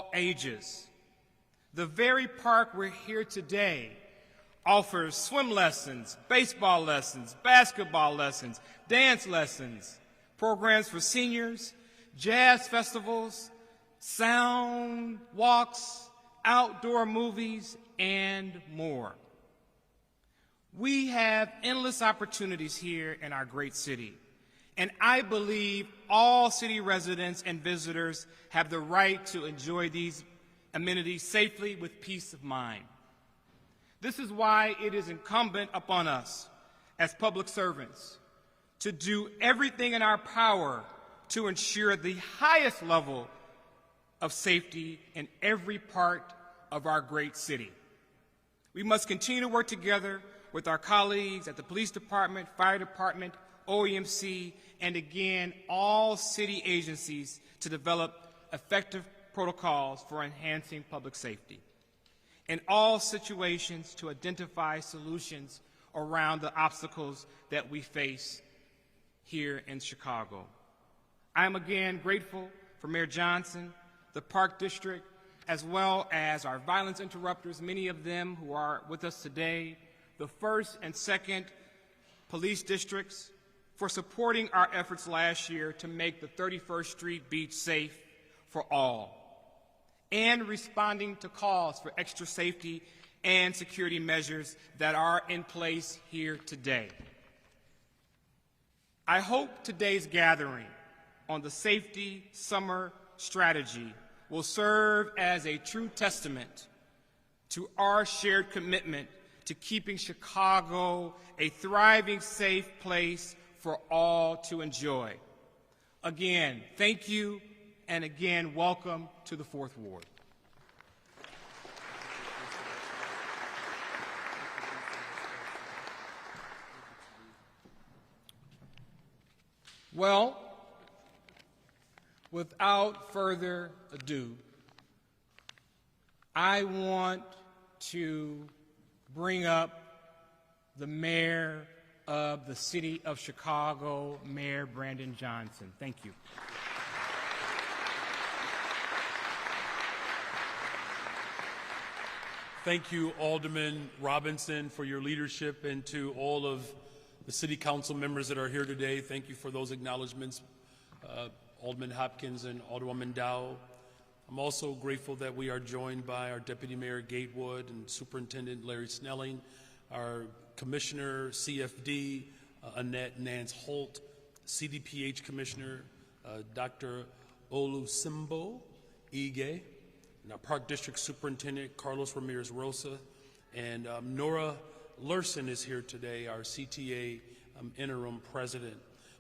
all ages. The very park we're here today offers swim lessons, baseball lessons, basketball lessons, dance lessons, programs for seniors, jazz festivals, sound walks, outdoor movies, and more. We have endless opportunities here in our great city, and I believe all city residents and visitors have the right to enjoy these amenities safely with peace of mind. This is why it is incumbent upon us as public servants to do everything in our power to ensure the highest level of safety in every part of our great city. We must continue to work together with our colleagues at the police department, fire department, OEMC, and again, all city agencies to develop effective protocols for enhancing public safety. In all situations, to identify solutions around the obstacles that we face here in Chicago. I am again grateful for Mayor Johnson, the Park District, as well as our violence interrupters, many of them who are with us today, the 1st and 2nd police districts, for supporting our efforts last year to make the 31st Street beach safe for all, and responding to calls for extra safety and security measures that are in place here today. I hope today's gathering on the Safety Summer Strategy will serve as a true testament to our shared commitment to keeping Chicago a thriving, safe place for all to enjoy. Again, thank you, and again, welcome to the 4th Ward. Well, without further ado, I want to bring up the mayor of the city of Chicago, Mayor Brandon Johnson. Thank you. Thank you, Alderman Robinson, for your leadership, and to all of the city council members that are here today. Thank you for those acknowledgments, Alderman Hopkins and Alderwoman Dow. I'm also grateful that we are joined by our Deputy Mayor Gatewood and Superintendent Larry Snelling, our Commissioner CFD, Annette Nance Holt, CDPH Commissioner Dr. Olusimbo Ige, and our Park District Superintendent Carlos Ramirez Rosa, and Nora Lurson is here today, our CTA interim president.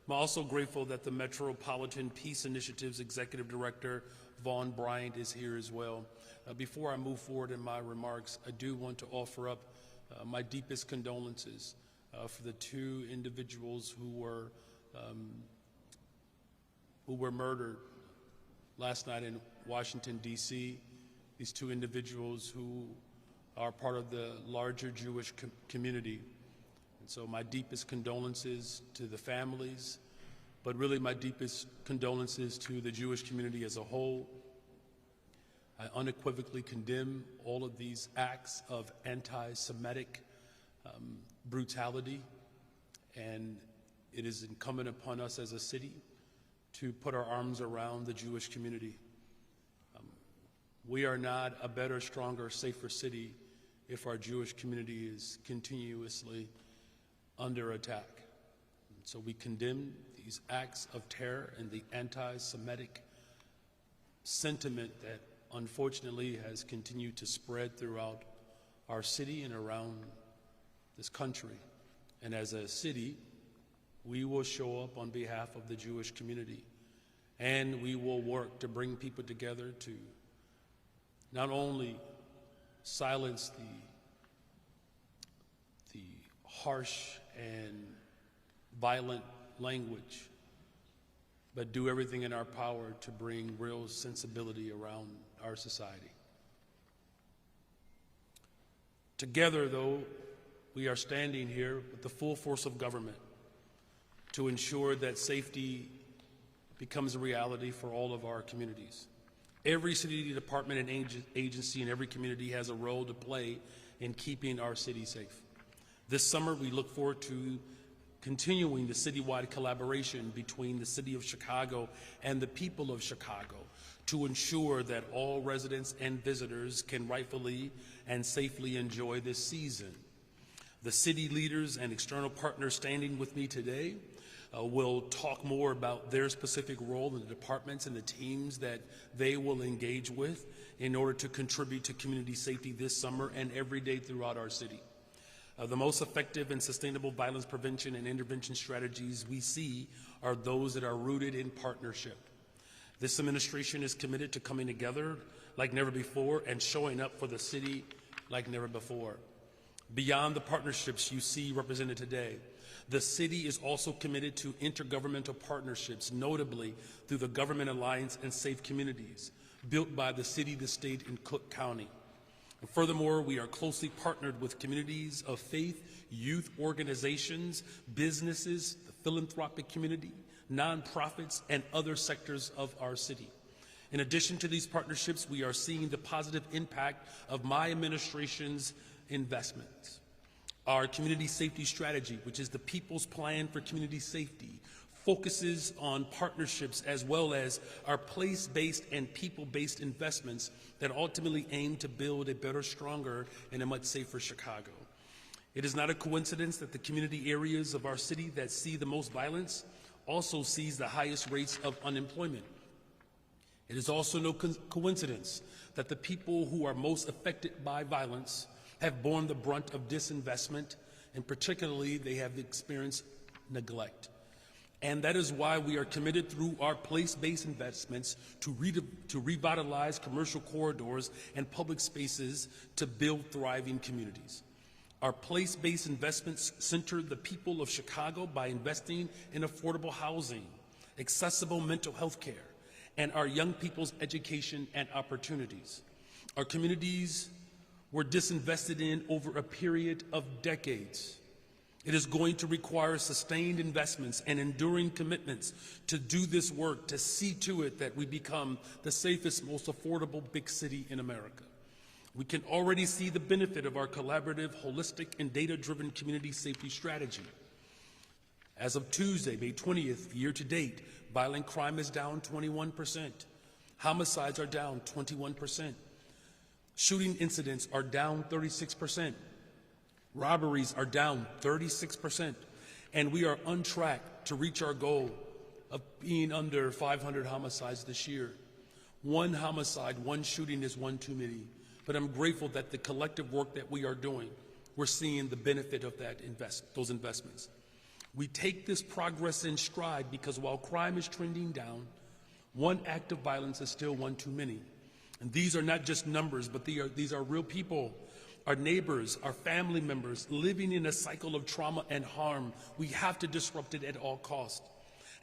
I'm also grateful that the Metropolitan Peace Initiative's Executive Director, Vaughn Bryant, is here as well. Before I move forward in my remarks, I do want to offer up my deepest condolences for the 2 individuals who were murdered last night in Washington, D.C. These 2 individuals who are part of the larger Jewish community. And so my deepest condolences to the families, but really my deepest condolences to the Jewish community as a whole. I unequivocally condemn all of these acts of anti-Semitic brutality, and it is incumbent upon us as a city to put our arms around the Jewish community. We are not a better, stronger, safer city if our Jewish community is continuously under attack. And so we condemn these acts of terror and the anti-Semitic sentiment that unfortunately has continued to spread throughout our city and around this country. And as a city, we will show up on behalf of the Jewish community, and we will work to bring people together to not only silence the harsh and violent language, but do everything in our power to bring real sensibility around our society. Together, though, we are standing here with the full force of government to ensure that safety becomes a reality for all of our communities. Every city department and agency in every community has a role to play in keeping our city safe. This summer, we look forward to continuing the citywide collaboration between the City of Chicago and the people of Chicago to ensure that all residents and visitors can rightfully and safely enjoy this season. The city leaders and external partners standing with me today will talk more about their specific role in the departments and the teams that they will engage with in order to contribute to community safety this summer and every day throughout our city. The most effective and sustainable violence prevention and intervention strategies we see are those that are rooted in partnership. This administration is committed to coming together like never before and showing up for the city like never before. Beyond the partnerships you see represented today, the city is also committed to intergovernmental partnerships, notably through the Government Alliance and Safe Communities, built by the city, the state, and Cook County. And furthermore, we are closely partnered with communities of faith, youth organizations, businesses, the philanthropic community, nonprofits, and other sectors of our city. In addition to these partnerships, we are seeing the positive impact of my administration's investments. Our community safety strategy, which is the People's Plan for Community Safety, focuses on partnerships as well as our place-based and people-based investments that ultimately aim to build a better, stronger, and a much safer Chicago. It is not a coincidence that the community areas of our city that see the most violence also sees the highest rates of unemployment. It is also no coincidence that the people who are most affected by violence have borne the brunt of disinvestment, and particularly they have experienced neglect. And that is why we are committed through our place-based investments to revitalize commercial corridors and public spaces to build thriving communities. Our place-based investments center the people of Chicago by investing in affordable housing, accessible mental health care, and our young people's education and opportunities. Our communities were disinvested in over a period of decades. It is going to require sustained investments and enduring commitments to do this work, to see to it that we become the safest, most affordable big city in America. We can already see the benefit of our collaborative, holistic, and data-driven community safety strategy. As of Tuesday, May 20th, year to date, violent crime is down 21%. Homicides are down 21%. Shooting incidents are down 36%. Robberies are down 36%. And we are on track to reach our goal of being under 500 homicides this year. One homicide, one shooting is one too many. But I'm grateful that the collective work that we are doing, we're seeing the benefit of those investments. We take this progress in stride because while crime is trending down, one act of violence is still one too many. And these are not just numbers, but these are real people, our neighbors, our family members, living in a cycle of trauma and harm. We have to disrupt it at all costs.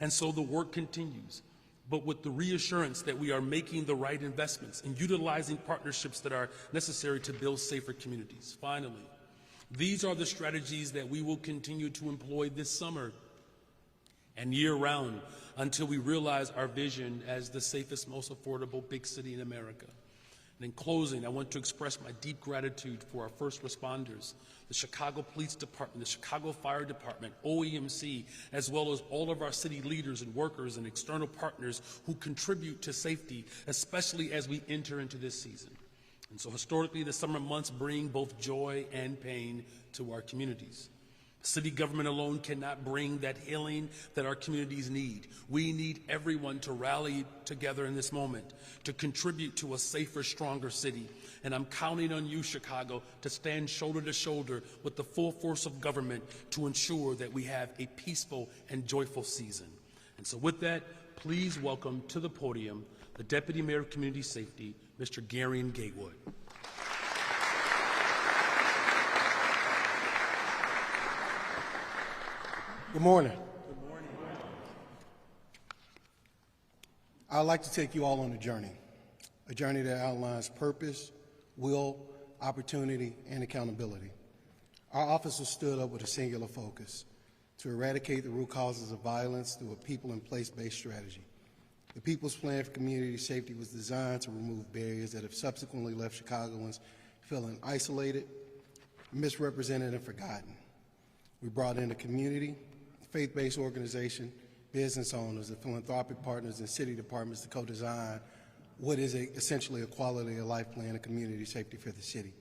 And so the work continues, but with the reassurance that we are making the right investments and utilizing partnerships that are necessary to build safer communities. Finally, these are the strategies that we will continue to employ this summer and year-round until we realize our vision as the safest, most affordable big city in America. And in closing, I want to express my deep gratitude for our first responders, the Chicago Police Department, the Chicago Fire Department, OEMC, as well as all of our city leaders and workers and external partners who contribute to safety, especially as we enter into this season. And so historically, the summer months bring both joy and pain to our communities. City government alone cannot bring that healing that our communities need. We need everyone to rally together in this moment to contribute to a safer, stronger city. And I'm counting on you, Chicago, to stand shoulder to shoulder with the full force of government to ensure that we have a peaceful and joyful season. And so with that, please welcome to the podium the Deputy Mayor of Community Safety, Mr. Garion Gatewood. Good morning. Good morning. I'd like to take you all on a journey that outlines purpose, will, opportunity, and accountability. Our office was stood up with a singular focus: to eradicate the root causes of violence through a people and place-based strategy. The People's Plan for Community Safety was designed to remove barriers that have subsequently left Chicagoans feeling isolated, misrepresented, and forgotten. We brought in the community, faith-based organization, business owners, and philanthropic partners and city departments to co-design what is essentially a quality of life plan of community safety for the city.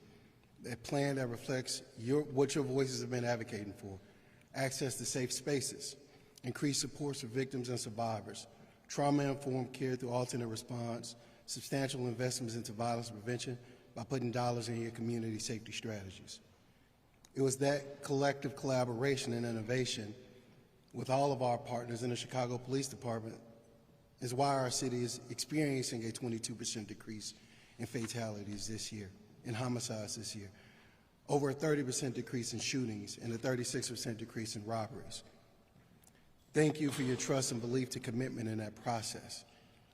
A plan that reflects what your voices have been advocating for: access to safe spaces, increased supports for victims and survivors, trauma-informed care through alternate response, substantial investments into violence prevention by putting dollars in your community safety strategies. It was that collective collaboration and innovation with all of our partners in the Chicago Police Department is why our city is experiencing a 22% decrease in fatalities this year, in homicides this year, over a 30% decrease in shootings, and a 36% decrease in robberies. Thank you for your trust and belief to commitment in that process.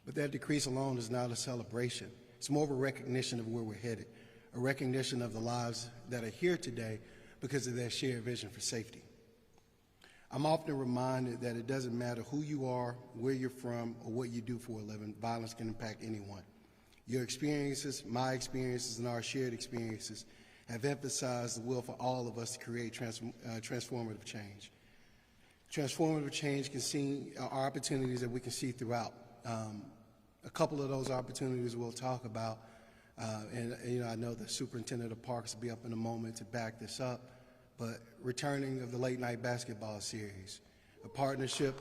But that decrease alone is not a celebration. It's more of a recognition of where we're headed, a recognition of the lives that are here today because of their shared vision for safety. I'm often reminded that it doesn't matter who you are, where you're from, or what you do for a living, violence can impact anyone. Your experiences, my experiences, and our shared experiences have emphasized the will for all of us to create transformative change. Transformative change are opportunities that we can see throughout. A couple of those opportunities we'll talk about, and I know the superintendent of parks will be up in a moment to back this up, but returning of the late night basketball series, a partnership.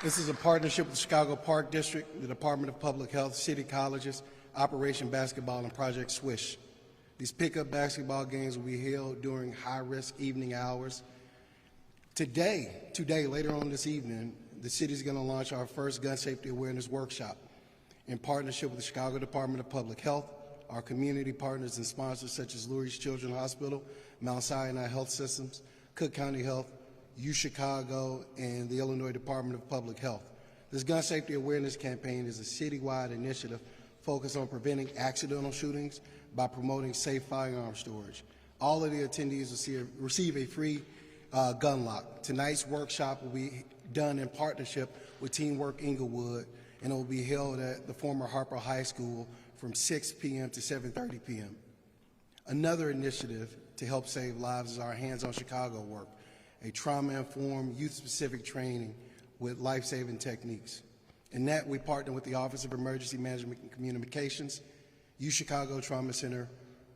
This is a partnership with the Chicago Park District, the Department of Public Health, City Colleges, Operation Basketball, and Project Swish. These pickup basketball games will be held during high-risk evening hours. Today, later on this evening, the city is going to launch our first gun safety awareness workshop in partnership with the Chicago Department of Public Health, our community partners and sponsors such as Lurie's Children's Hospital, Mount Sinai Health Systems, Cook County Health, UChicago, and the Illinois Department of Public Health. This gun safety awareness campaign is a citywide initiative focused on preventing accidental shootings by promoting safe firearm storage. All of the attendees will receive a free gun lock. Tonight's workshop will be done in partnership with Teamwork Inglewood, and it will be held at the former Harper High School from 6 p.m. to 7:30 p.m. Another initiative to help save lives is our Hands on Chicago work, a trauma-informed, youth-specific training with life-saving techniques. In that, we partner with the Office of Emergency Management and Communications, UChicago Trauma Center,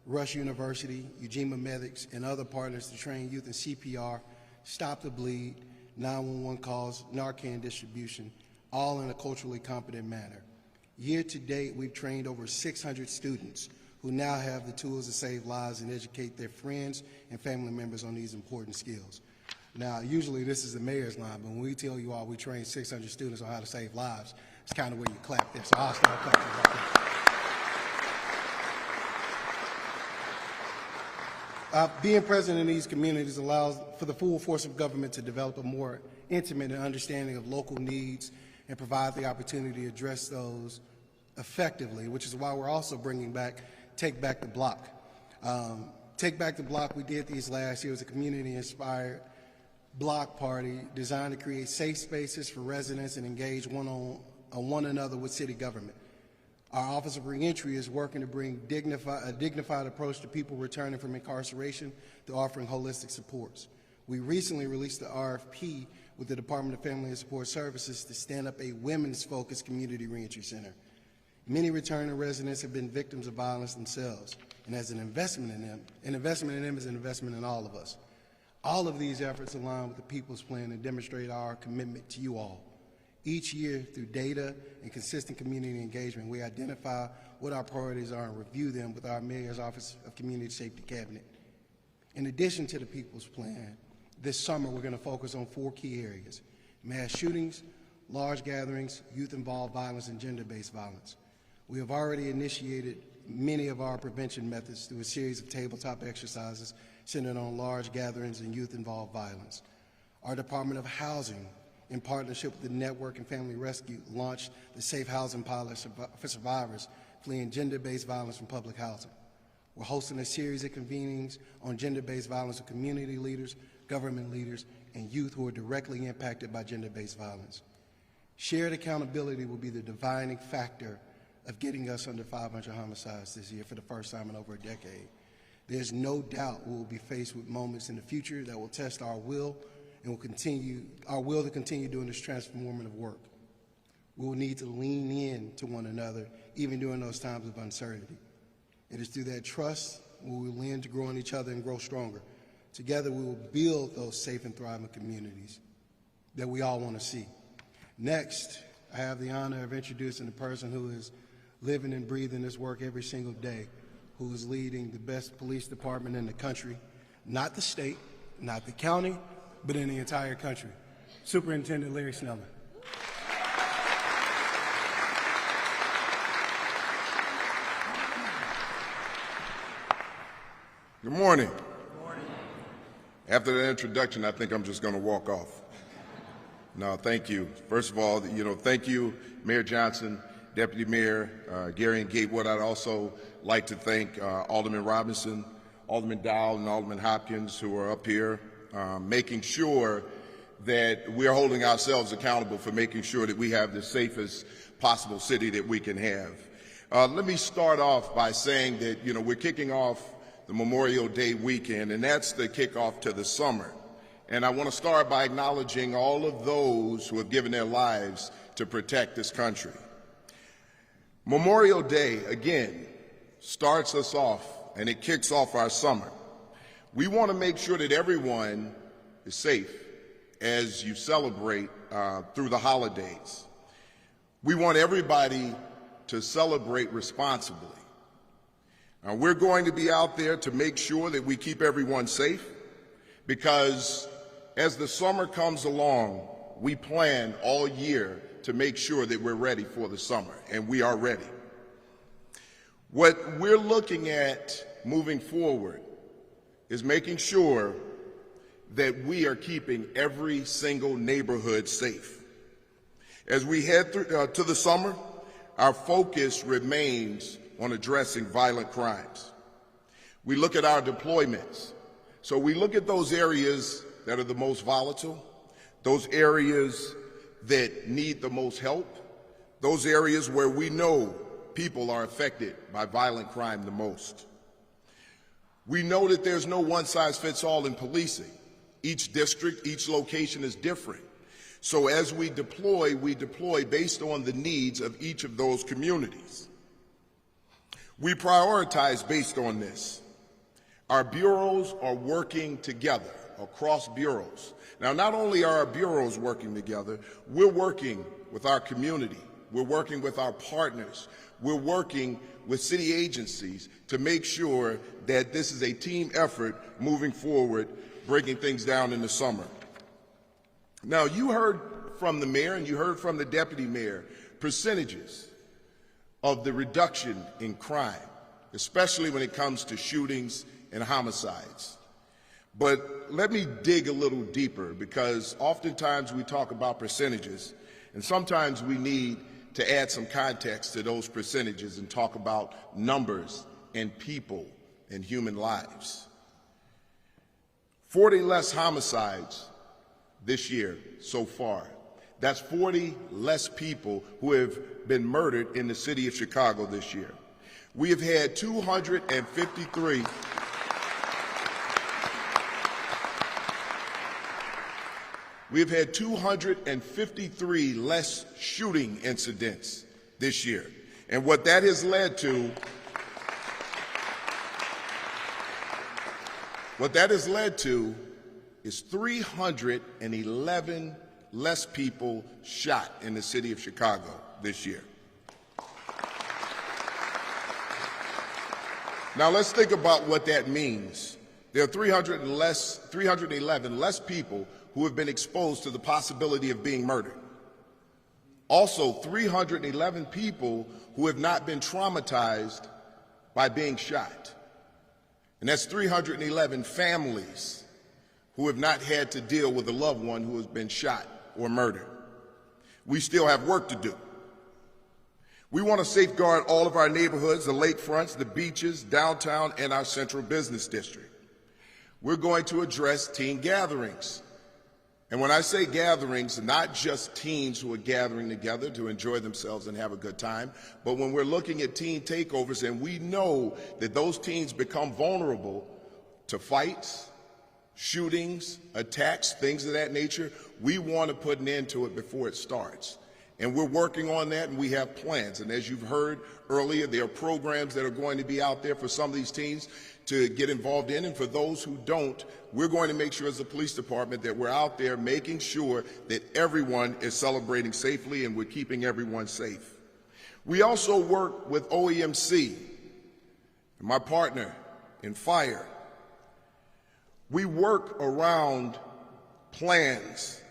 Rush University, Ujima Medics, and other partners to train youth in CPR, stop the bleed, 911 calls, Narcan distribution, all in a culturally competent manner. Year to date, we've trained over 600 students who now have the tools to save lives and educate their friends and family members on these important skills. Now, usually this is the mayor's line, but when we tell you all we train 600 students on how to save lives, it's kind of where you clap there, so I'll start clapping right there. Being present in these communities allows for the full force of government to develop a more intimate understanding of local needs and provide the opportunity to address those effectively, which is why we're also bringing back Take Back the Block. Take Back the Block, we did these last year. It was a community-inspired block party designed to create safe spaces for residents and engage one another with city government. Our Office of Reentry is working to bring a dignified approach to people returning from incarceration through offering holistic supports. We recently released the RFP with the Department of Family and Support Services to stand up a women's-focused community reentry center. Many returning residents have been victims of violence themselves, and as an investment in them is an investment in all of us. All of these efforts align with the People's Plan and demonstrate our commitment to you all. Each year, through data and consistent community engagement, we identify what our priorities are and review them with our Mayor's Office of Community Safety Cabinet. In addition to the People's Plan, this summer we're going to focus on 4 key areas: mass shootings, large gatherings, youth-involved violence, and gender-based violence. We have already initiated many of our prevention methods through a series of tabletop exercises centered on large gatherings and youth-involved violence. Our Department of Housing, in partnership with the Network and Family Rescue, launched the Safe Housing Pilot for survivors fleeing gender-based violence from public housing. We're hosting a series of convenings on gender-based violence with community leaders, government leaders, and youth who are directly impacted by gender-based violence. Shared accountability will be the defining factor of getting us under 500 homicides this year for the first time in over a decade. There's no doubt we will be faced with moments in the future that will test our will and to continue doing this transformative work. We will need to lean in to one another, even during those times of uncertainty. It is through that trust we will learn to grow in each other and grow stronger. Together we will build those safe and thriving communities that we all want to see. Next, I have the honor of introducing the person who is living and breathing this work every single day, who is leading the best police department in the country, not the state, not the county, but in the entire country. Superintendent Larry Snelling. Good morning. Good morning. After that introduction, I think I'm just going to walk off. No, thank you. First of all, thank you, Mayor Johnson, Deputy Mayor Gary and Gatewood. I'd also like to thank Alderman Robinson, Alderman Dowell, and Alderman Hopkins, who are up here, making sure that we're holding ourselves accountable for making sure that we have the safest possible city that we can have. Let me start off by saying that, we're kicking off the Memorial Day weekend, and that's the kickoff to the summer. And I want to start by acknowledging all of those who have given their lives to protect this country. Memorial Day, again, starts us off, and it kicks off our summer. We want to make sure that everyone is safe as you celebrate through the holidays. We want everybody to celebrate responsibly. We're going to be out there to make sure that we keep everyone safe, because as the summer comes along, we plan all year to make sure that we're ready for the summer, and we are ready. What we're looking at moving forward is making sure that we are keeping every single neighborhood safe. As we head through, to the summer, our focus remains on addressing violent crimes. We look at our deployments. So we look at those areas that are the most volatile, those areas that need the most help, those areas where we know people are affected by violent crime the most. We know that there's no one-size-fits-all in policing. Each district, each location is different. So as we deploy based on the needs of each of those communities. We prioritize based on this. Our bureaus are working together across bureaus. Now, not only are our bureaus working together, we're working with our community. We're working with our partners. We're working with city agencies to make sure that this is a team effort moving forward, breaking things down in the summer. Now, you heard from the mayor and you heard from the deputy mayor percentages of the reduction in crime, especially when it comes to shootings and homicides. But let me dig a little deeper, because oftentimes we talk about percentages, and sometimes we need to add some context to those percentages and talk about numbers and people and human lives. 40 less homicides this year so far. That's 40 less people who have been murdered in the city of Chicago this year. We have had 253 less shooting incidents this year. And what that has led to is 311 less people shot in the city of Chicago this year. Now let's think about what that means. There are 311 less people who have been exposed to the possibility of being murdered. Also, 311 people who have not been traumatized by being shot. And that's 311 families who have not had to deal with a loved one who has been shot or murdered. We still have work to do. We want to safeguard all of our neighborhoods, the lakefronts, the beaches, downtown, and our central business district. We're going to address teen gatherings. And when I say gatherings, not just teens who are gathering together to enjoy themselves and have a good time, but when we're looking at teen takeovers and we know that those teens become vulnerable to fights, shootings, attacks, things of that nature, we want to put an end to it before it starts. And we're working on that, and we have plans. And as you've heard earlier, there are programs that are going to be out there for some of these teens to get involved in. And for those who don't, we're going to make sure as a police department that we're out there making sure that everyone is celebrating safely and we're keeping everyone safe. We also work with OEMC, my partner in fire. We work around plans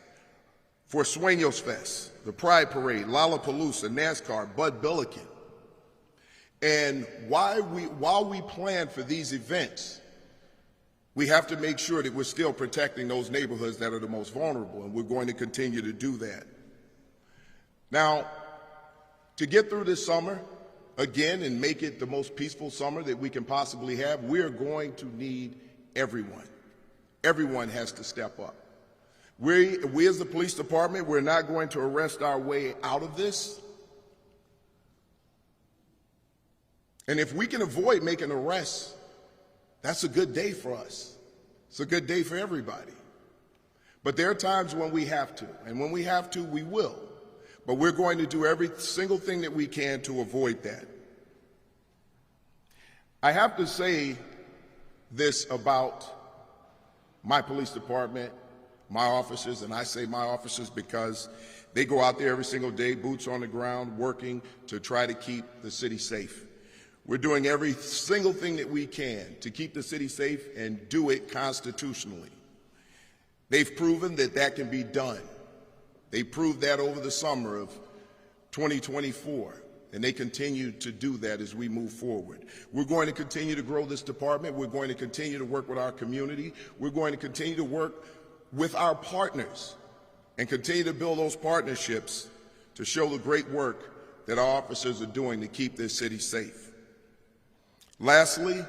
for Sueños Fest, the Pride Parade, Lollapalooza, NASCAR, Bud Billiken. And while we plan for these events, we have to make sure that we're still protecting those neighborhoods that are the most vulnerable, and we're going to continue to do that. Now, to get through this summer, again, and make it the most peaceful summer that we can possibly have, we're going to need everyone. Everyone has to step up. We as the police department, we're not going to arrest our way out of this. And if we can avoid making arrests, that's a good day for us. It's a good day for everybody. But there are times when we have to, and when we have to, we will. But we're going to do every single thing that we can to avoid that. I have to say this about my police department, my officers, and I say my officers because they go out there every single day, boots on the ground, working to try to keep the city safe. We're doing every single thing that we can to keep the city safe and do it constitutionally. They've proven that that can be done. They proved that over the summer of 2024, and they continue to do that as we move forward. We're going to continue to grow this department. We're going to continue to work with our community. We're going to continue to work with our partners and continue to build those partnerships to show the great work that our officers are doing to keep this city safe. Lastly,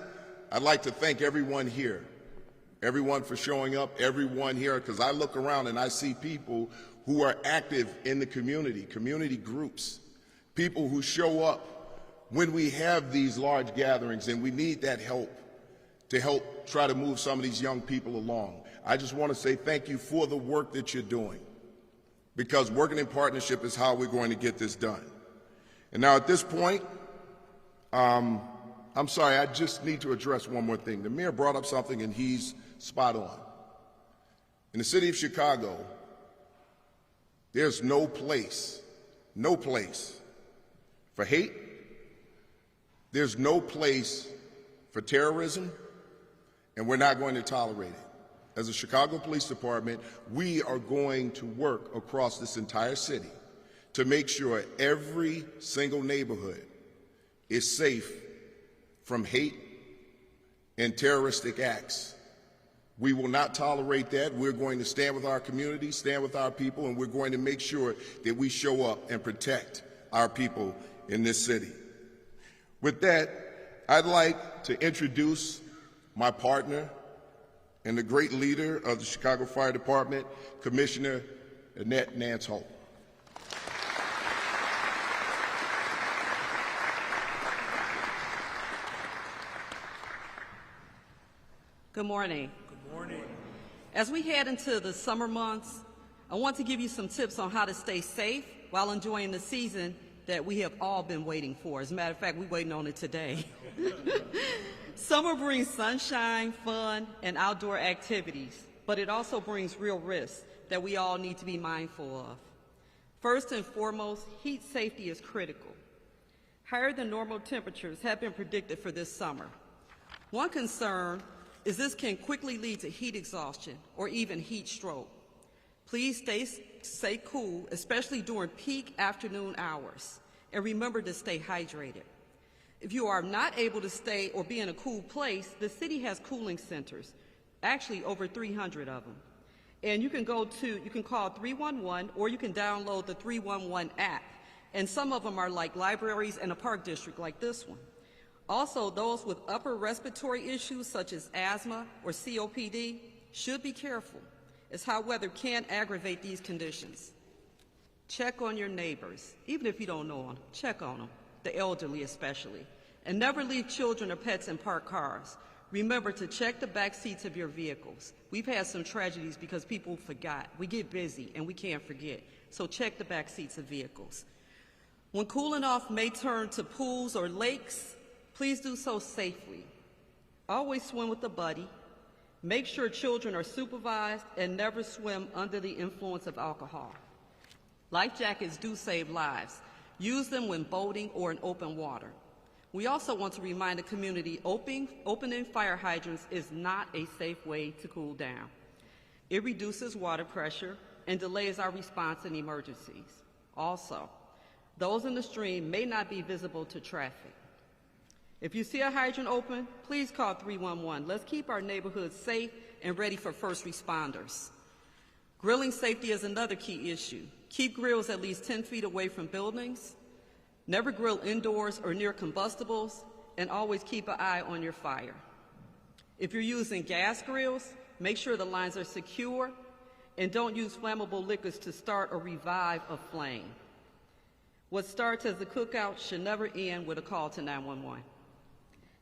I'd like to thank everyone here, everyone for showing up, everyone here, because I look around and I see people who are active in the community, community groups, people who show up when we have these large gatherings, and we need that help to help try to move some of these young people along. I just want to say thank you for the work that you're doing, because working in partnership is how we're going to get this done. And now at this point, I'm sorry, I just need to address one more thing. The mayor brought up something, and he's spot on. In the city of Chicago, there's no place for hate. There's no place for terrorism, and we're not going to tolerate it. As a Chicago Police Department, we are going to work across this entire city to make sure every single neighborhood is safe from hate and terroristic acts. We will not tolerate that. We're going to stand with our community, stand with our people, and we're going to make sure that we show up and protect our people in this city. With that, I'd like to introduce my partner and the great leader of the Chicago Fire Department, Commissioner Annette Nance Holt. Good morning. Good morning. As we head into the summer months, I want to give you some tips on how to stay safe while enjoying the season that we have all been waiting for. As a matter of fact, we're waiting on it today. Summer brings sunshine, fun, and outdoor activities, but it also brings real risks that we all need to be mindful of. First and foremost, heat safety is critical. Higher than normal temperatures have been predicted for this summer. One concern is this can quickly lead to heat exhaustion or even heat stroke. Please stay cool, especially during peak afternoon hours, and remember to stay hydrated. If you are not able to stay or be in a cool place, the city has cooling centers, actually over 300 of them. And you can call 311, or you can download the 311 app. And some of them are like libraries and a park district like this one. Also, those with upper respiratory issues such as asthma or COPD should be careful. is how weather can aggravate these conditions. Check on your neighbors, even if you don't know them, check on them, the elderly especially. And never leave children or pets in parked cars. Remember to check the back seats of your vehicles. We've had some tragedies because people forgot. We get busy and we can't forget. So check the back seats of vehicles. When cooling off may turn to pools or lakes, please do so safely. Always swim with a buddy. Make sure children are supervised and never swim under the influence of alcohol. Life jackets do save lives. Use them when boating or in open water. We also want to remind the community opening fire hydrants is not a safe way to cool down. It reduces water pressure and delays our response in emergencies. Also, those in the stream may not be visible to traffic. If you see a hydrant open, please call 311. Let's keep our neighborhoods safe and ready for first responders. Grilling safety is another key issue. Keep grills at least 10 feet away from buildings. Never grill indoors or near combustibles, and always keep an eye on your fire. If you're using gas grills, make sure the lines are secure, and don't use flammable liquids to start or revive a flame. What starts as a cookout should never end with a call to 911.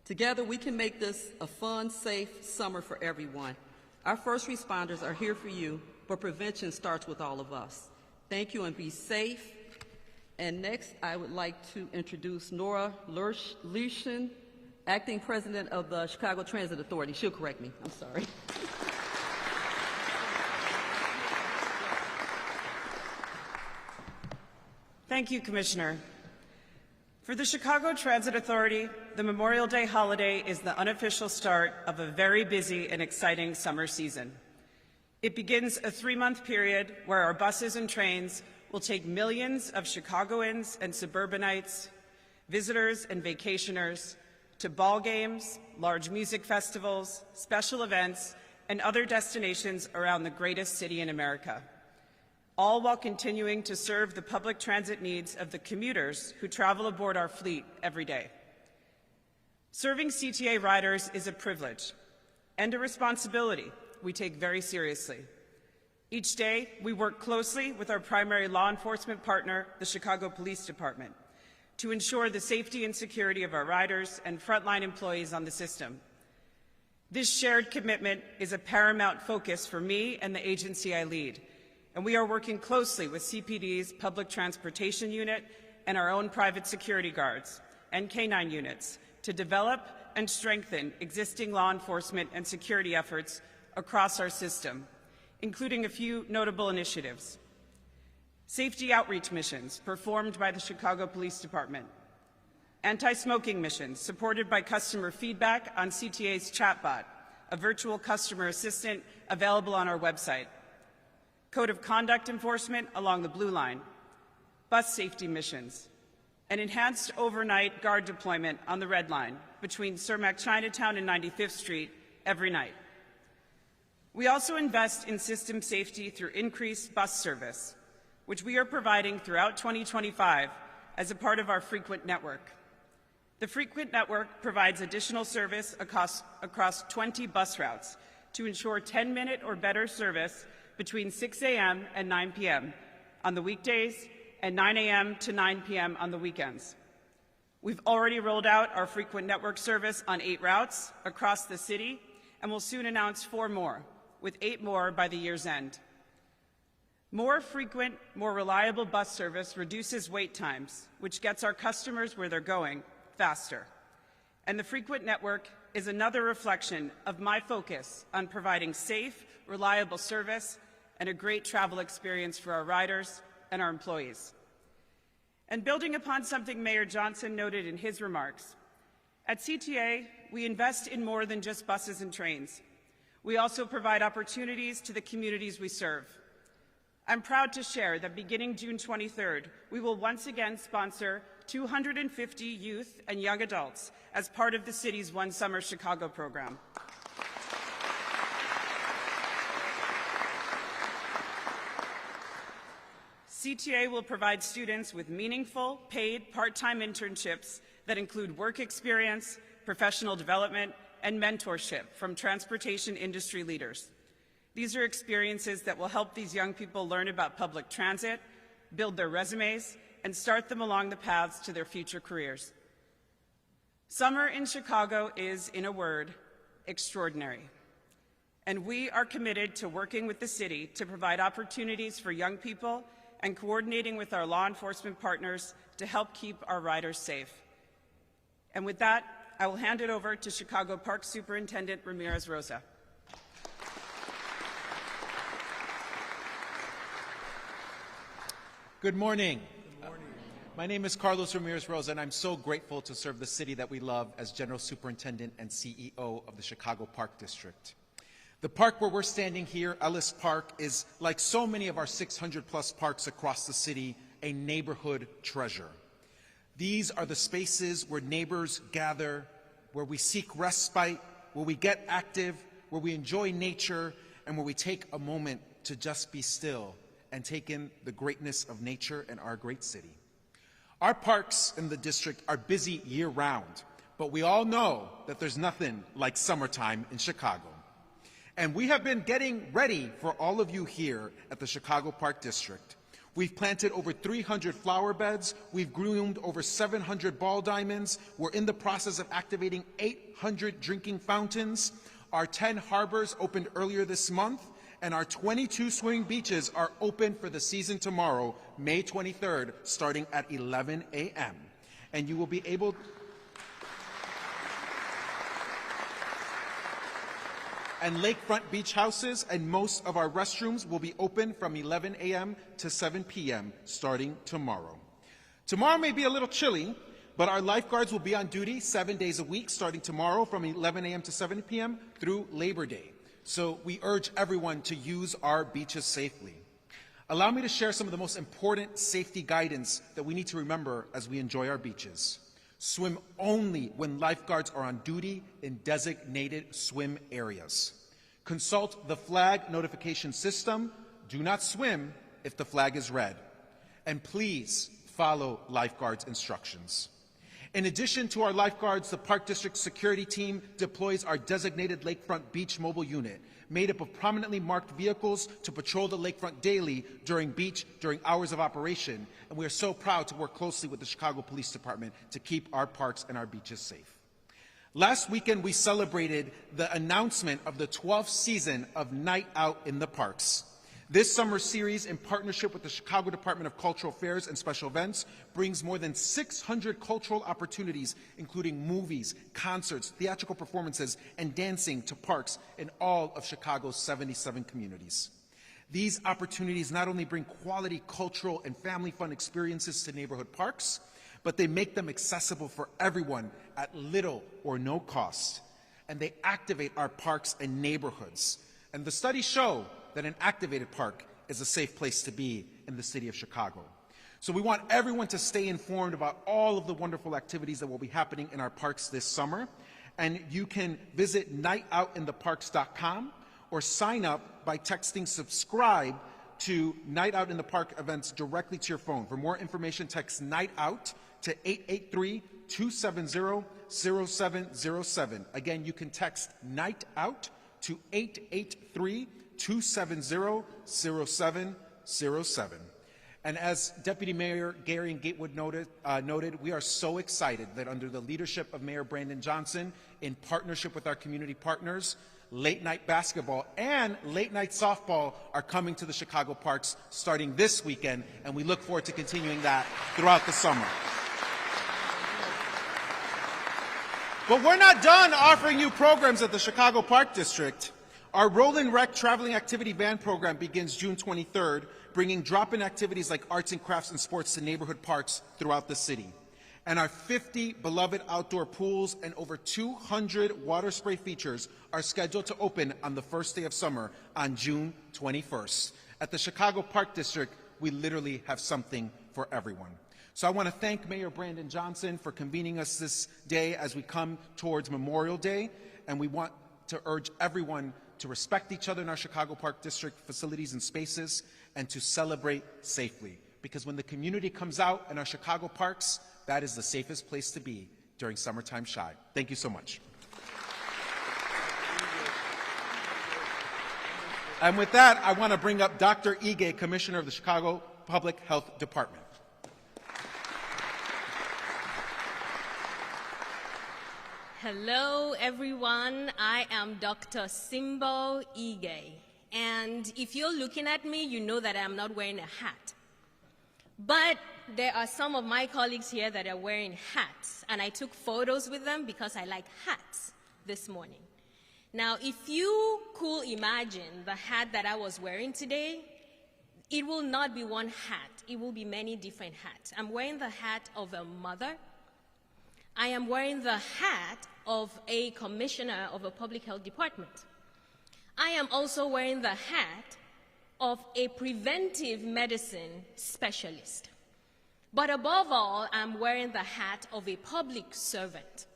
Together, we can make this a fun, safe summer for everyone. Our first responders are here for you, but prevention starts with all of us. Thank you and be safe. And next, I would like to introduce Nora Leishan, Acting President of the Chicago Transit Authority. She'll correct me. I'm sorry. Thank you, Commissioner. For the Chicago Transit Authority, the Memorial Day holiday is the unofficial start of a very busy and exciting summer season. It begins a 3-month period where our buses and trains will take millions of Chicagoans and suburbanites, visitors and vacationers, to ball games, large music festivals, special events, and other destinations around the greatest city in America, all while continuing to serve the public transit needs of the commuters who travel aboard our fleet every day. Serving CTA riders is a privilege and a responsibility we take very seriously. Each day, we work closely with our primary law enforcement partner, the Chicago Police Department, to ensure the safety and security of our riders and frontline employees on the system. This shared commitment is a paramount focus for me and the agency I lead, and we are working closely with CPD's Public Transportation Unit and our own private security guards and K-9 units to develop and strengthen existing law enforcement and security efforts across our system, including a few notable initiatives. Safety outreach missions performed by the Chicago Police Department. Anti-smoking missions supported by customer feedback on CTA's chatbot, a virtual customer assistant available on our website. Code of conduct enforcement along the Blue Line. Bus safety missions. An enhanced overnight guard deployment on the Red Line between Cermak Chinatown and 95th Street every night. We also invest in system safety through increased bus service, which we are providing throughout 2025 as a part of our frequent network. The frequent network provides additional service across 20 bus routes to ensure 10-minute or better service between 6 a.m. and 9 p.m. on the weekdays and 9 a.m. to 9 p.m. on the weekends. We've already rolled out our frequent network service on 8 routes across the city and will soon announce 4 more, with 8 more by the year's end. More frequent, more reliable bus service reduces wait times, which gets our customers where they're going faster. And the frequent network is another reflection of my focus on providing safe, reliable service and a great travel experience for our riders and our employees. And building upon something Mayor Johnson noted in his remarks, at CTA, we invest in more than just buses and trains. We also provide opportunities to the communities we serve. I'm proud to share that beginning June 23rd, we will once again sponsor 250 youth and young adults as part of the city's One Summer Chicago program. CTA will provide students with meaningful, paid part-time internships that include work experience, professional development, and mentorship from transportation industry leaders. These are experiences that will help these young people learn about public transit, build their resumes, and start them along the paths to their future careers. Summer in Chicago is, in a word, extraordinary. And we are committed to working with the city to provide opportunities for young people and coordinating with our law enforcement partners to help keep our riders safe. And with that, I will hand it over to Chicago Park Superintendent Ramirez Rosa. Good morning. My name is Carlos Ramirez Rosa, and I'm so grateful to serve the city that we love as General Superintendent and CEO of the Chicago Park District. The park where we're standing here, Ellis Park, is, like so many of our 600-plus parks across the city, a neighborhood treasure. These are the spaces where neighbors gather, where we seek respite, where we get active, where we enjoy nature, and where we take a moment to just be still and take in the greatness of nature and our great city. Our parks in the district are busy year-round, but we all know that there's nothing like summertime in Chicago. And we have been getting ready for all of you here at the Chicago Park District. We've planted over 300 flower beds. We've groomed over 700 ball diamonds. We're in the process of activating 800 drinking fountains. Our 10 harbors opened earlier this month, and our 22 swimming beaches are open for the season tomorrow, May 23rd, starting at 11 a.m. And you will be able and lakefront beach houses and most of our restrooms will be open from 11 a.m. to 7 p.m. starting tomorrow. Tomorrow may be a little chilly, but our lifeguards will be on duty 7 days a week starting tomorrow from 11 a.m. to 7 p.m. through Labor Day. So we urge everyone to use our beaches safely. Allow me to share some of the most important safety guidance that we need to remember as we enjoy our beaches. Swim only when lifeguards are on duty in designated swim areas. Consult the flag notification system. Do not swim if the flag is red. And please follow lifeguards' instructions. In addition to our lifeguards, the Park District Security Team deploys our designated Lakefront Beach Mobile Unit, made up of prominently marked vehicles to patrol the lakefront daily during hours of operation. And we are so proud to work closely with the Chicago Police Department to keep our parks and our beaches safe. Last weekend, we celebrated the announcement of the 12th season of Night Out in the Parks. This summer series, in partnership with the Chicago Department of Cultural Affairs and Special Events, brings more than 600 cultural opportunities, including movies, concerts, theatrical performances, and dancing to parks in all of Chicago's 77 communities. These opportunities not only bring quality cultural and family fun experiences to neighborhood parks, but they make them accessible for everyone at little or no cost. And they activate our parks and neighborhoods. And the studies show that an activated park is a safe place to be in the city of Chicago. So we want everyone to stay informed about all of the wonderful activities that will be happening in our parks this summer. And you can visit nightoutintheparks.com or sign up by texting subscribe to Night Out in the Park events directly to your phone. For more information, text Night Out to 883-270-0707. Again, you can text Night Out to 883-270-0707. And as Deputy Mayor Gary Gatewood noted, we are so excited that under the leadership of Mayor Brandon Johnson, in partnership with our community partners, late night basketball and late night softball are coming to the Chicago parks starting this weekend, and we look forward to continuing that throughout the summer. But we're not done offering you programs at the Chicago Park District. Our Rollin' Rec traveling activity van program begins June 23rd, bringing drop-in activities like arts and crafts and sports to neighborhood parks throughout the city. And our 50 beloved outdoor pools and over 200 water spray features are scheduled to open on the first day of summer on June 21st. At the Chicago Park District, we literally have something for everyone. So I want to thank Mayor Brandon Johnson for convening us this day as we come towards Memorial Day, and we want to urge everyone to respect each other in our Chicago Park District facilities and spaces and to celebrate safely. Because when the community comes out in our Chicago parks, that is the safest place to be during summertime shy. Thank you so much. And with that, I want to bring up Dr. Ige, Commissioner of the Chicago Public Health Department. Hello, everyone. I am Dr. Simbo Ige. And if you're looking at me, you know that I'm not wearing a hat. But there are some of my colleagues here that are wearing hats, and I took photos with them because I like hats this morning. Now, if you could imagine the hat that I was wearing today, it will not be one hat. It will be many different hats. I'm wearing the hat of a mother. I am wearing the hat of a commissioner of a public health department. I am also wearing the hat of a preventive medicine specialist. But above all, I'm wearing the hat of a public servant.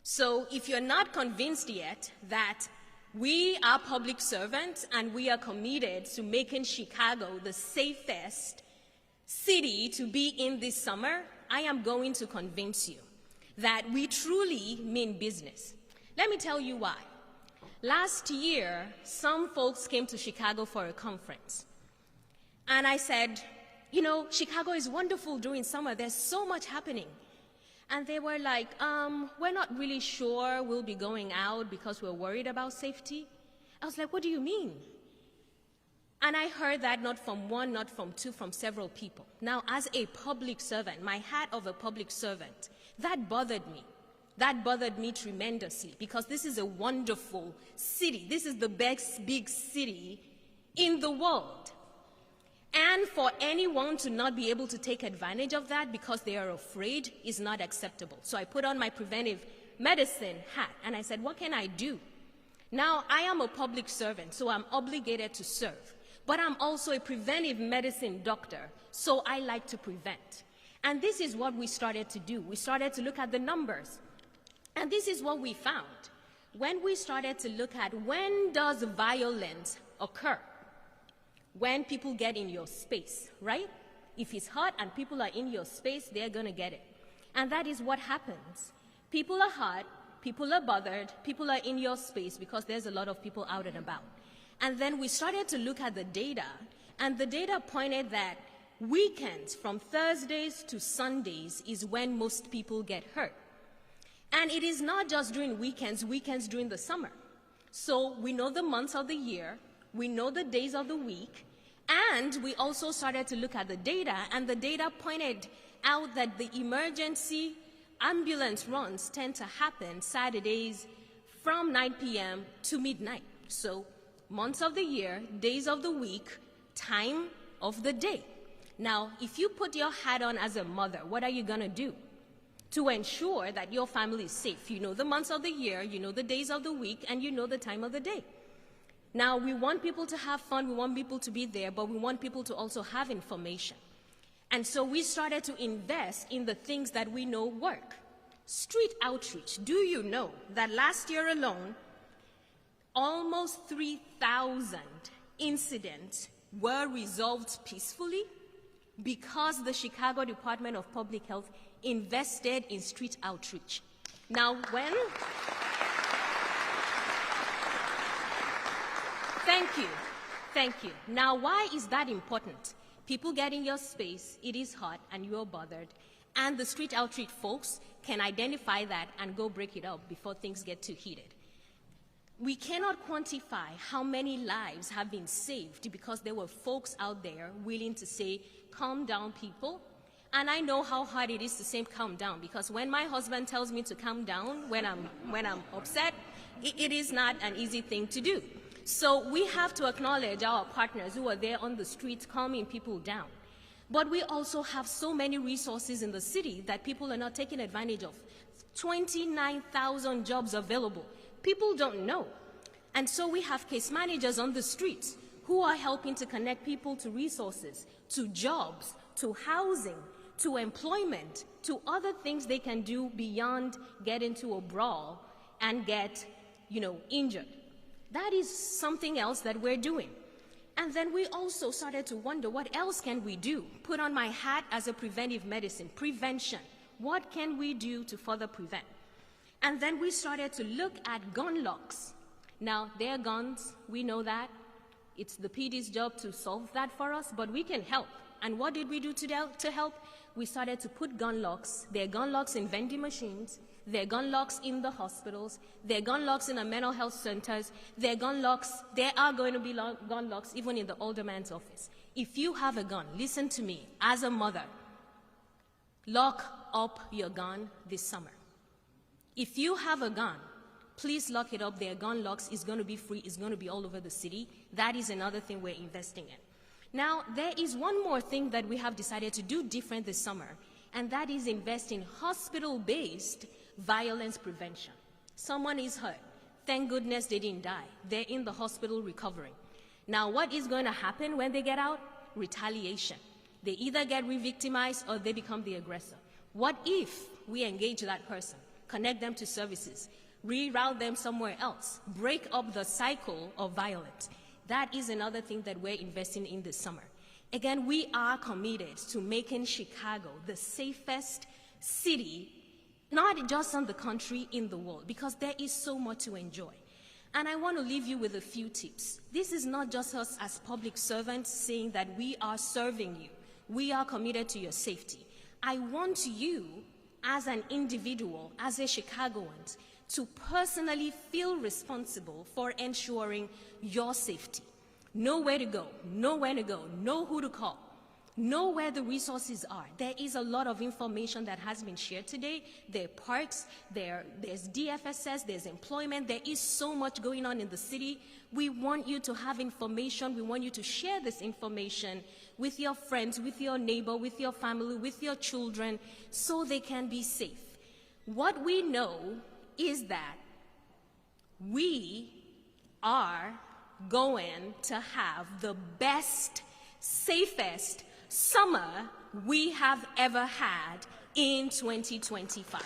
So if you're not convinced yet that we are public servants and we are committed to making Chicago the safest city to be in this summer, I am going to convince you that we truly mean business. Let me tell you why. Last year, some folks came to Chicago for a conference. And I said, you know, Chicago is wonderful during summer. There's so much happening. And they were like, we're not really sure we'll be going out because we're worried about safety. I was like, what do you mean? And I heard that not from one, not from two, from several people. Now, as a public servant, my hat of a public servant, that bothered me. That bothered me tremendously because this is a wonderful city. This is the best big city in the world. And for anyone to not be able to take advantage of that because they are afraid is not acceptable. So I put on my preventive medicine hat and I said, what can I do? Now, I am a public servant, so I'm obligated to serve. But I'm also a preventive medicine doctor, so I like to prevent. And this is what we started to do. We started to look at the numbers. And this is what we found. When we started to look at when does violence occur? When people get in your space, right? If it's hot and people are in your space, they're going to get it. And that is what happens. People are hot, people are bothered, people are in your space because there's a lot of people out and about. And then we started to look at the data, and the data pointed that weekends from Thursdays to Sundays is when most people get hurt. And it is not just during weekends during the summer. So we know the months of the year, we know the days of the week, and we also started to look at the data, and the data pointed out that the emergency ambulance runs tend to happen Saturdays from 9 p.m. to midnight. So months of the year, days of the week, time of the day. Now, if you put your hat on as a mother, what are you going to do to ensure that your family is safe? You know the months of the year, you know the days of the week, and you know the time of the day. Now, we want people to have fun, we want people to be there, but we want people to also have information. And so we started to invest in the things that we know work. Street outreach. Do you know that last year alone, almost 3,000 incidents were resolved peacefully because the Chicago Department of Public Health invested in street outreach. Now, Thank you. Now, why is that important? People get in your space, it is hot, and you're bothered, and the street outreach folks can identify that and go break it up before things get too heated. We cannot quantify how many lives have been saved because there were folks out there willing to say, calm down, people. And I know how hard it is to say calm down because when my husband tells me to calm down when I'm upset, it is not an easy thing to do. So we have to acknowledge our partners who are there on the streets calming people down. But we also have so many resources in the city that people are not taking advantage of. 29,000 jobs available. People don't know. And so we have case managers on the streets who are helping to connect people to resources, to jobs, to housing, to employment, to other things they can do beyond get into a brawl and get, injured. That is something else that we're doing. And then we also started to wonder, what else can we do? Put on my hat as a preventive medicine, prevention. What can we do to further prevent? And then we started to look at gun locks. Now, they're guns, we know that, It's the PD's job to solve that for us, but we can help. And what did we do to help? We started to put gun locks. There are gun locks in vending machines. There are gun locks in the hospitals. There are gun locks in the mental health centers. There are gun locks. There are going to be gun locks even in the alderman's office. If you have a gun, listen to me, as a mother, lock up your gun this summer. If you have a gun, please lock it up. There are gun locks. It's going to be free. It's going to be all over the city. That is another thing we're investing in. Now, there is one more thing that we have decided to do different this summer, and that is invest in hospital-based violence prevention. Someone is hurt. Thank goodness they didn't die. They're in the hospital recovering. Now, what is going to happen when they get out? Retaliation. They either get re-victimized or they become the aggressor. What if we engage that person, connect them to services, reroute them somewhere else, break up the cycle of violence? That is another thing that we're investing in this summer. Again, we are committed to making Chicago the safest city, not just in the country, in the world, because there is so much to enjoy. And I want to leave you with a few tips. This is not just us as public servants saying that we are serving you. We are committed to your safety. I want you, as an individual, as a Chicagoan, to personally feel responsible for ensuring your safety. Know where to go, know when to go, know who to call, know where the resources are. There is a lot of information that has been shared today. There are parks, there's DFSS, there's employment. There is so much going on in the city. We want you to have information. We want you to share this information with your friends, with your neighbor, with your family, with your children, so they can be safe. What we know is that we are going to have the best, safest summer we have ever had in 2025.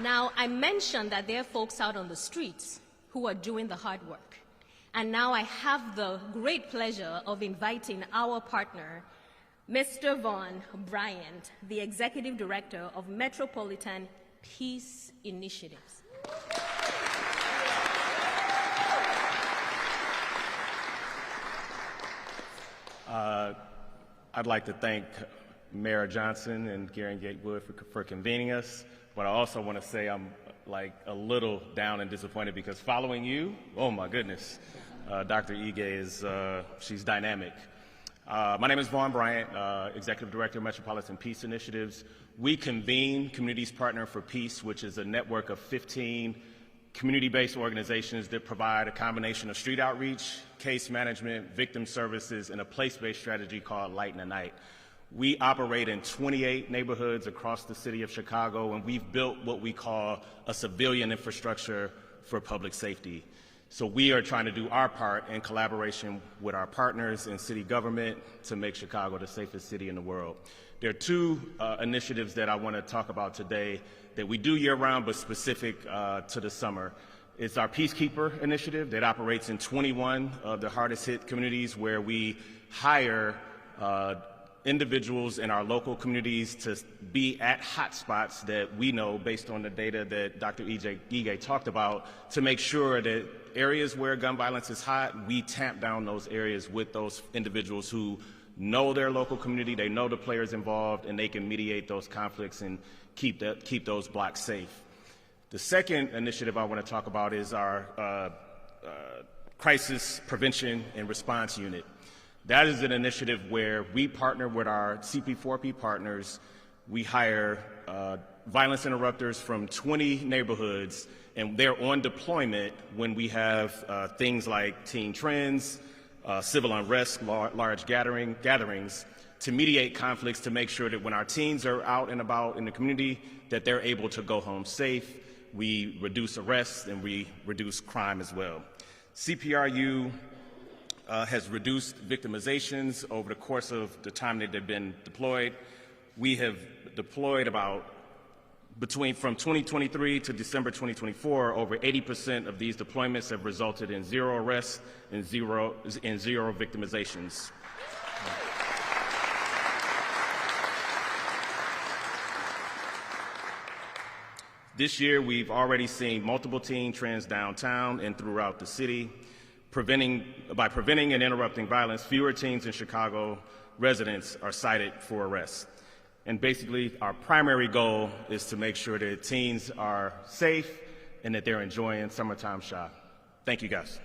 Now, I mentioned that there are folks out on the streets who are doing the hard work. And now I have the great pleasure of inviting our partner, Mr. Von Bryant, the Executive Director of Metropolitan Peace Initiatives. I'd like to thank Mayor Johnson and Gary Gatewood for convening us, but I also want to say I'm like a little down and disappointed because following you, oh my goodness, Dr. Ige is, she's dynamic. My name is Vaughn Bryant, Executive Director of Metropolitan Peace Initiatives. We convene Communities Partner for Peace, which is a network of 15 community-based organizations that provide a combination of street outreach, case management, victim services, and a place-based strategy called Light in the Night. We operate in 28 neighborhoods across the city of Chicago, and we've built what we call a civilian infrastructure for public safety. So we are trying to do our part in collaboration with our partners in city government to make Chicago the safest city in the world. There are two initiatives that I want to talk about today that we do year-round but specific to the summer. It's our Peacekeeper initiative that operates in 21 of the hardest-hit communities where we hire individuals in our local communities to be at hotspots that we know, based on the data that Dr. Ige talked about, to make sure that areas where gun violence is hot, we tamp down those areas with those individuals who know their local community, they know the players involved, and they can mediate those conflicts and keep those blocks safe. The second initiative I want to talk about is our Crisis Prevention and Response Unit. That is an initiative where we partner with our CP4P partners. We hire violence interrupters from 20 neighborhoods, and they're on deployment when we have things like teen trends, civil unrest, large gatherings, to mediate conflicts, to make sure that when our teens are out and about in the community, that they're able to go home safe. We reduce arrests and we reduce crime as well. CPRU has reduced victimizations over the course of the time that they've been deployed. We have deployed from 2023 to December 2024, over 80% of these deployments have resulted in 0 arrests and zero victimizations. This year, we've already seen multiple teen trends downtown and throughout the city. By preventing and interrupting violence, fewer teens in Chicago residents are cited for arrest. And basically, our primary goal is to make sure that teens are safe and that they're enjoying summertime shop. Thank you, guys.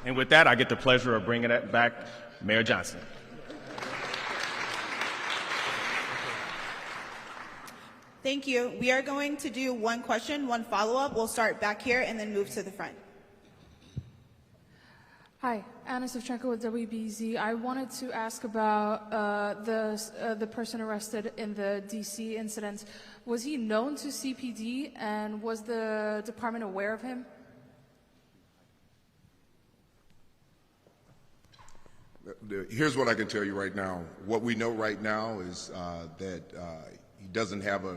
And with that, I get the pleasure of bringing it back Mayor Johnson. Thank you. We are going to do one question, one follow-up. We'll start back here and then move to the front. Hi, Anna Savchenko with WBZ. I wanted to ask about the person arrested in the DC incident. Was he known to CPD, and was the department aware of him? Here's what I can tell you right now. What we know right now is that he doesn't have a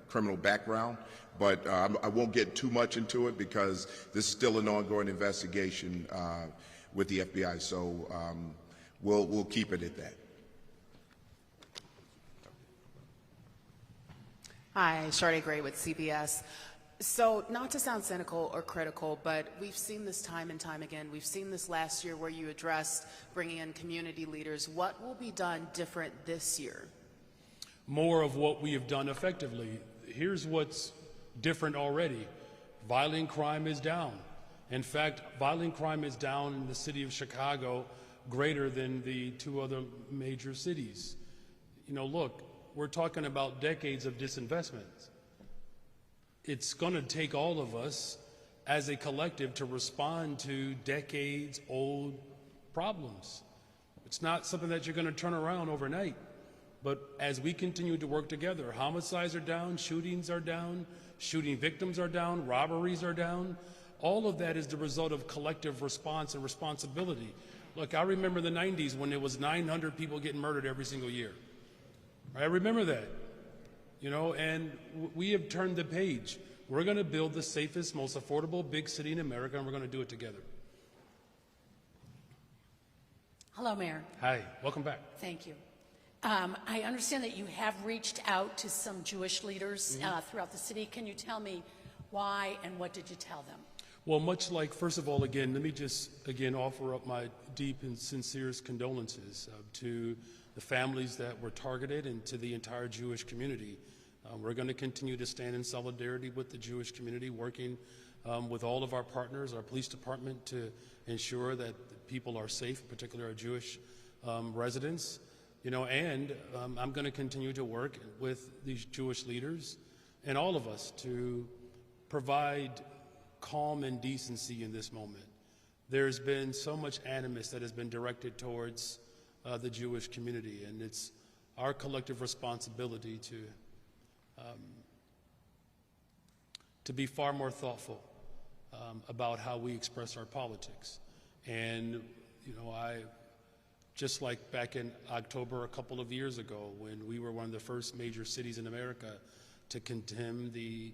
criminal background, but I won't get too much into it because this is still an ongoing investigation with the FBI, so we'll keep it at that. Hi, Sharday Gray with CBS. So, not to sound cynical or critical, but we've seen this time and time again. We've seen this last year where you addressed bringing in community leaders. What will be done different this year? More of what we have done effectively. Here's what's different already. Violent crime is down. In fact, violent crime is down in the city of Chicago greater than the two other major cities. You know, look, we're talking about decades of disinvestment. It's going to take all of us as a collective to respond to decades-old problems. It's not something that you're going to turn around overnight. But as we continue to work together, homicides are down, shootings are down, shooting victims are down, robberies are down. All of that is the result of collective response and responsibility. Look, I remember the 90s when there was 900 people getting murdered every single year. I remember that. You know, and we have turned the page. We're going to build the safest, most affordable big city in America, and we're going to do it together. Hello, Mayor. Hi, welcome back. Thank you. I understand that you have reached out to some Jewish leaders throughout the city. Can you tell me why and what did you tell them? Well, much like, first of all, again, let me just, again, offer up my deep and sincerest condolences to the families that were targeted and to the entire Jewish community. We're going to continue to stand in solidarity with the Jewish community, working with all of our partners, our police department, to ensure that people are safe, particularly our Jewish residents. You know, and I'm going to continue to work with these Jewish leaders and all of us to provide calm and decency in this moment. There's been so much animus that has been directed towards the Jewish community, and it's our collective responsibility to be far more thoughtful about how we express our politics. And, you know, just like back in October a couple of years ago, when we were one of the first major cities in America to condemn the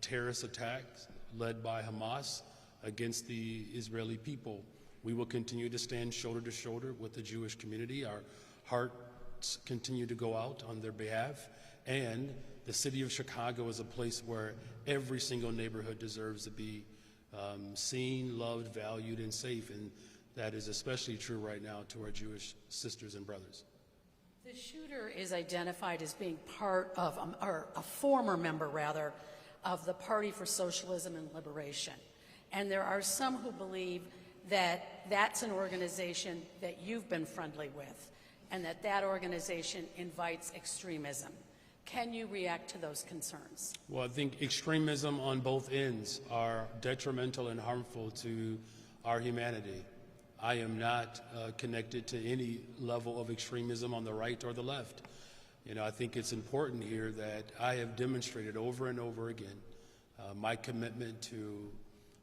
terrorist attacks led by Hamas against the Israeli people, we will continue to stand shoulder to shoulder with the Jewish community. Our hearts continue to go out on their behalf, and the city of Chicago is a place where every single neighborhood deserves to be seen, loved, valued, and safe, and that is especially true right now to our Jewish sisters and brothers. The shooter is identified as being part of, or a former member, rather, of the Party for Socialism and Liberation. And there are some who believe that that's an organization that you've been friendly with, and that that organization invites extremism. Can you react to those concerns? Well, I think extremism on both ends are detrimental and harmful to our humanity. I am not connected to any level of extremism on the right or the left. You know, I think it's important here that I have demonstrated over and over again my commitment to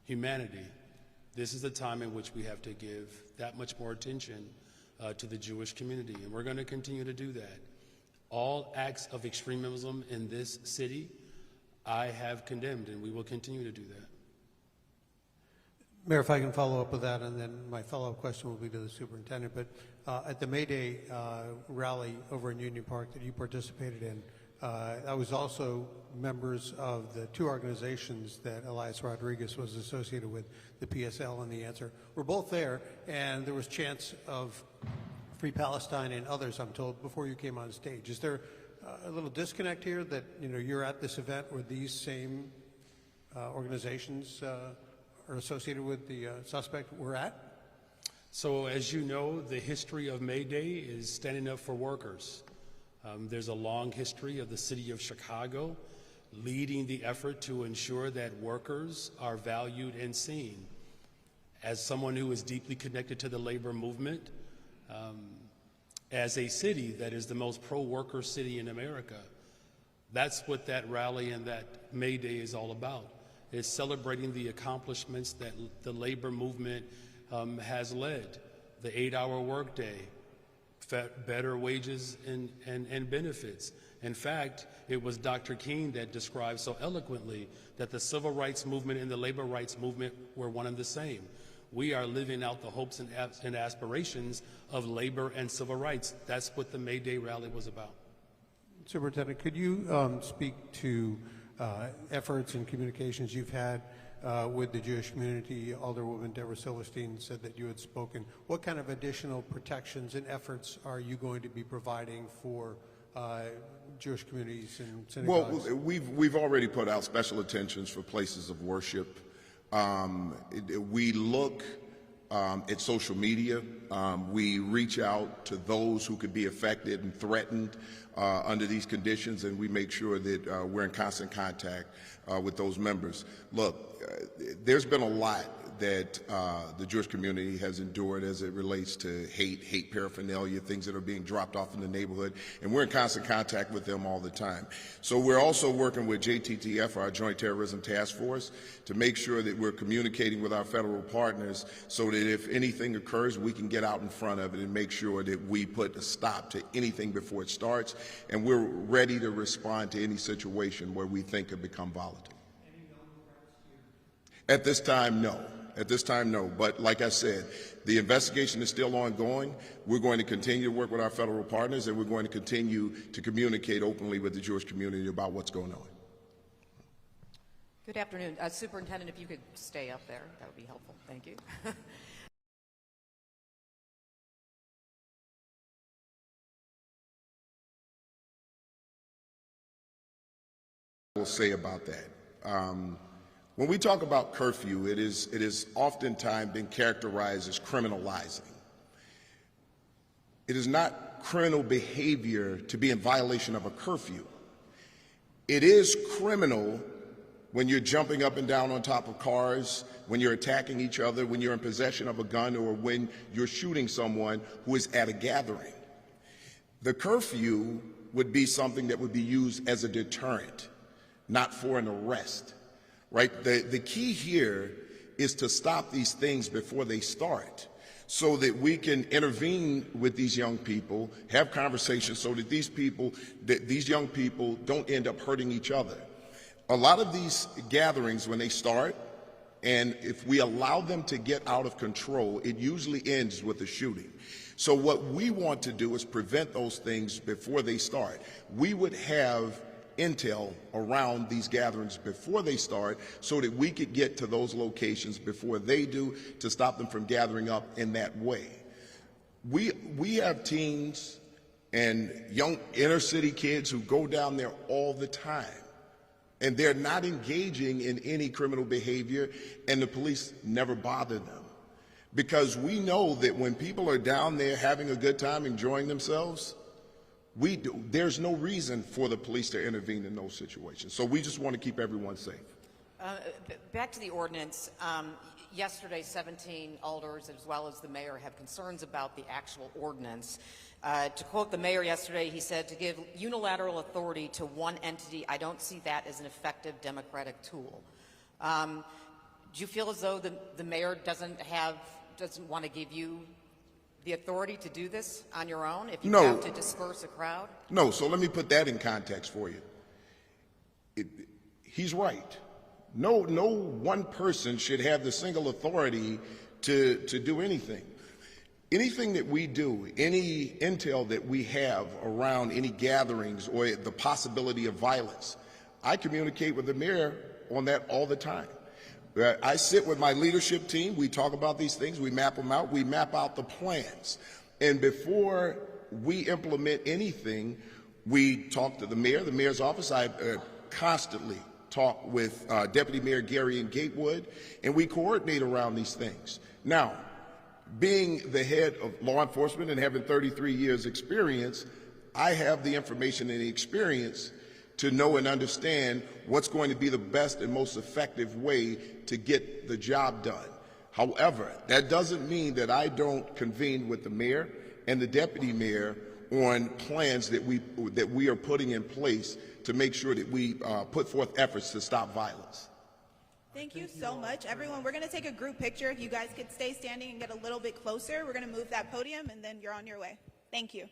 humanity. This is the time in which we have to give that much more attention to the Jewish community, and we're going to continue to do that. All acts of extremism in this city, I have condemned, and we will continue to do that. Mayor, if I can follow up with that, and then my follow-up question will be to the superintendent. But at the May Day rally over in Union Park that you participated in, I was also members of the two organizations that Elias Rodriguez was associated with, the PSL and the Answer. We're both there, and there was chants of Free Palestine and others, I'm told, before you came on stage. Is there a little disconnect here that you're at this event where these same organizations are associated with the suspect were at? So as you know, the history of May Day is standing up for workers. There's a long history of the city of Chicago leading the effort to ensure that workers are valued and seen. As someone who is deeply connected to the labor movement, as a city that is the most pro-worker city in America, that's what that rally and that May Day is all about. It's celebrating the accomplishments that the labor movement has led. The 8-hour workday, better wages and benefits. In fact, it was Dr. King that described so eloquently that the civil rights movement and the labor rights movement were one and the same. We are living out the hopes and aspirations of labor and civil rights. That's what the May Day rally was about. Superintendent, could you speak to efforts and communications you've had with the Jewish community? Alderwoman Deborah Silverstein said that you had spoken. What kind of additional protections and efforts are you going to be providing for Jewish communities and synagogues? Well, we've already put out special attentions for places of worship. We look at social media. We reach out to those who could be affected and threatened under these conditions, and we make sure that we're in constant contact with those members. Look, there's been a lot that the Jewish community has endured as it relates to hate paraphernalia, things that are being dropped off in the neighborhood, and we're in constant contact with them all the time. So we're also working with JTTF, our Joint Terrorism Task Force, to make sure that we're communicating with our federal partners so that if anything occurs, we can get out in front of it and make sure that we put a stop to anything before it starts, and we're ready to respond to any situation where we think could become volatile. At this time, no. At this time, no. But like I said, the investigation is still ongoing. We're going to continue to work with our federal partners, and we're going to continue to communicate openly with the Jewish community about what's going on. Good afternoon. Superintendent, if you could stay up there, that would be helpful. Thank you. Will say about that. When we talk about curfew, it is oftentimes been characterized as criminalizing. It is not criminal behavior to be in violation of a curfew. It is criminal when you're jumping up and down on top of cars, when you're attacking each other, when you're in possession of a gun, or when you're shooting someone who is at a gathering. The curfew would be something that would be used as a deterrent, not for an arrest. Right? The key here is to stop these things before they start so that we can intervene with these young people, have conversations so that these young people don't end up hurting each other. A lot of these gatherings, when they start, and if we allow them to get out of control, it usually ends with a shooting. So what we want to do is prevent those things before they start. We would have intel around these gatherings before they start so that we could get to those locations before they do to stop them from gathering up in that way. We have teens and young inner city kids who go down there all the time, and they're not engaging in any criminal behavior, and the police never bother them. Because we know that when people are down there having a good time, enjoying themselves, there's no reason for the police to intervene in those situations. So we just want to keep everyone safe. Back to the ordinance. Yesterday, 17 alders as well as the mayor have concerns about the actual ordinance. To quote the mayor yesterday, he said, "To give unilateral authority to one entity, I don't see that as an effective democratic tool." Do you feel as though the mayor doesn't want to give you the authority to do this on your own if you have to disperse a crowd? No, so let me put that in context for you. He's right. No one person should have the single authority to do anything. Anything that we do, any intel that we have around any gatherings or the possibility of violence, I communicate with the mayor on that all the time. I sit with my leadership team, we talk about these things, we map them out, we map out the plans. And before we implement anything, we talk to the mayor's office. I constantly talk with Deputy Mayor Gary and Gatewood, and we coordinate around these things. Now, being the head of law enforcement and having 33 years experience, I have the information and the experience to know and understand what's going to be the best and most effective way to get the job done. However, that doesn't mean that I don't convene with the mayor and the deputy mayor on plans that we are putting in place to make sure that we put forth efforts to stop violence. Thank you so much, everyone. We're going to take a group picture. If you guys could stay standing and get a little bit closer, we're going to move that podium, and then you're on your way. Thank you.